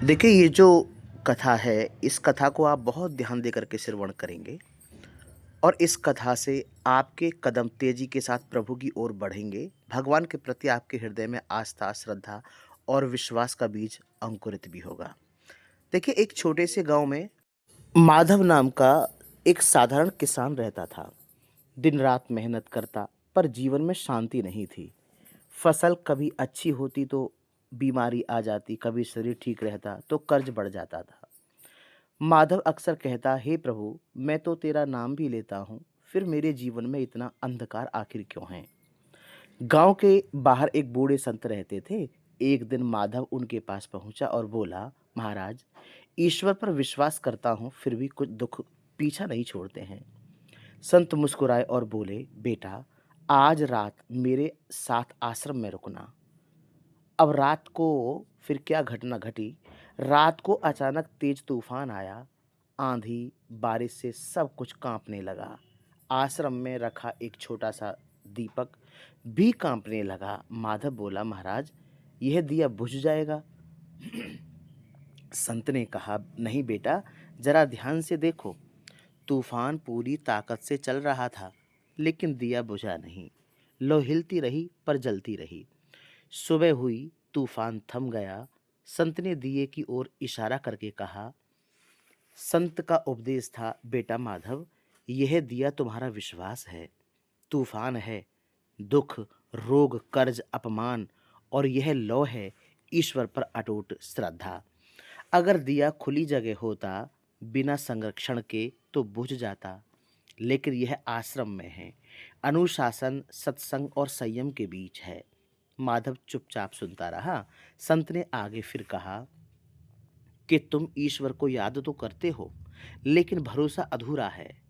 देखिए, ये जो कथा है, इस कथा को आप बहुत ध्यान देकर के श्रवण करेंगे और इस कथा से आपके कदम तेज़ी के साथ प्रभु की ओर बढ़ेंगे। भगवान के प्रति आपके हृदय में आस्था, श्रद्धा और विश्वास का बीज अंकुरित भी होगा। देखिए, एक छोटे से गाँव में माधव नाम का एक साधारण किसान रहता था। दिन-रात मेहनत करता, पर जीवन में शांति नहीं थी। फसल कभी अच्छी होती तो बीमारी आ जाती, कभी शरीर ठीक रहता तो कर्ज बढ़ जाता था। माधव अक्सर कहता, हे प्रभु, मैं तो तेरा नाम भी लेता हूँ, फिर मेरे जीवन में इतना अंधकार आखिर क्यों है? गांव के बाहर एक बूढ़े संत रहते थे। एक दिन माधव उनके पास पहुंचा और बोला, महाराज, ईश्वर पर विश्वास करता हूँ, फिर भी कुछ दुख पीछा नहीं छोड़ते हैं। संत मुस्कुराए और बोले, बेटा, आज रात मेरे साथ आश्रम में रुकना। अब रात को फिर क्या घटना घटी। रात को अचानक तेज तूफान आया। आंधी बारिश से सब कुछ कांपने लगा। आश्रम में रखा एक छोटा सा दीपक भी कांपने लगा। माधव बोला, महाराज, यह दिया बुझ जाएगा। संत ने कहा, नहीं बेटा, जरा ध्यान से देखो। तूफान पूरी ताकत से चल रहा था, लेकिन दिया बुझा नहीं। लो हिलती रही पर जलती रही। सुबह हुई, तूफान थम गया। संत ने दिए की ओर इशारा करके कहा, संत का उपदेश था, बेटा माधव, यह दिया तुम्हारा विश्वास है। तूफान है दुख, रोग, कर्ज, अपमान, और यह लौ है ईश्वर पर अटूट श्रद्धा। अगर दिया खुली जगह होता, बिना संरक्षण के, तो बुझ जाता, लेकिन यह आश्रम में है। अनुशासन, सत्संग और संयम के बीच है। माधव चुपचाप सुनता रहा। संत ने आगे फिर कहा कि तुम ईश्वर को याद तो करते हो, लेकिन भरोसा अधूरा है।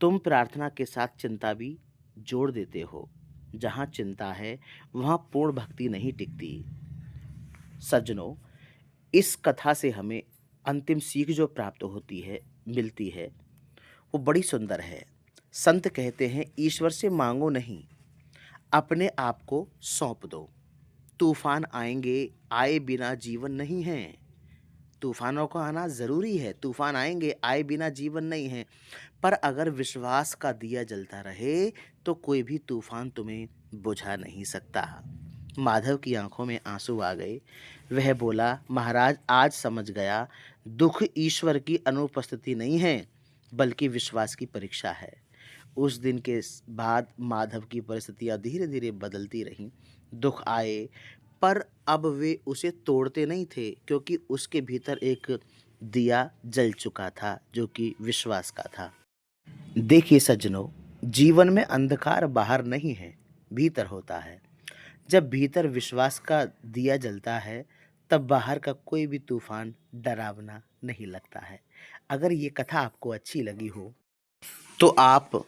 तुम प्रार्थना के साथ चिंता भी जोड़ देते हो। जहाँ चिंता है, वहाँ पूर्ण भक्ति नहीं टिकती। सज्जनों, इस कथा से हमें अंतिम सीख जो प्राप्त होती है, मिलती है, वो बड़ी सुंदर है। संत कहते हैं, ईश्वर से मांगो नहीं, अपने आप को सौंप दो। तूफान आएंगे, आए बिना जीवन नहीं है। तूफानों का आना ज़रूरी है, तूफान आएंगे, आए बिना जीवन नहीं है। पर अगर विश्वास का दिया जलता रहे, तो कोई भी तूफान तुम्हें बुझा नहीं सकता। माधव की आंखों में आंसू आ गए। वह बोला, महाराज, आज समझ गया, दुख ईश्वर की अनुपस्थिति नहीं है, बल्कि विश्वास की परीक्षा है। उस दिन के बाद माधव की परिस्थितियां धीरे धीरे बदलती रहीं। दुख आए, पर अब वे उसे तोड़ते नहीं थे, क्योंकि उसके भीतर एक दिया जल चुका था, जो कि विश्वास का था। देखिए सज्जनों, जीवन में अंधकार बाहर नहीं है, भीतर होता है। जब भीतर विश्वास का दिया जलता है, तब बाहर का कोई भी तूफान डरावना नहीं लगता है। अगर ये कथा आपको अच्छी लगी हो, तो आप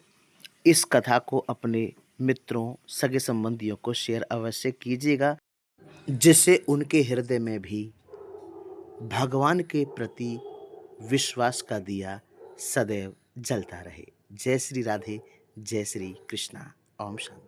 इस कथा को अपने मित्रों, सगे संबंधियों को शेयर अवश्य कीजिएगा, जिससे उनके हृदय में भी भगवान के प्रति विश्वास का दिया सदैव जलता रहे। जय श्री राधे, जय श्री कृष्णा। ओम शांति।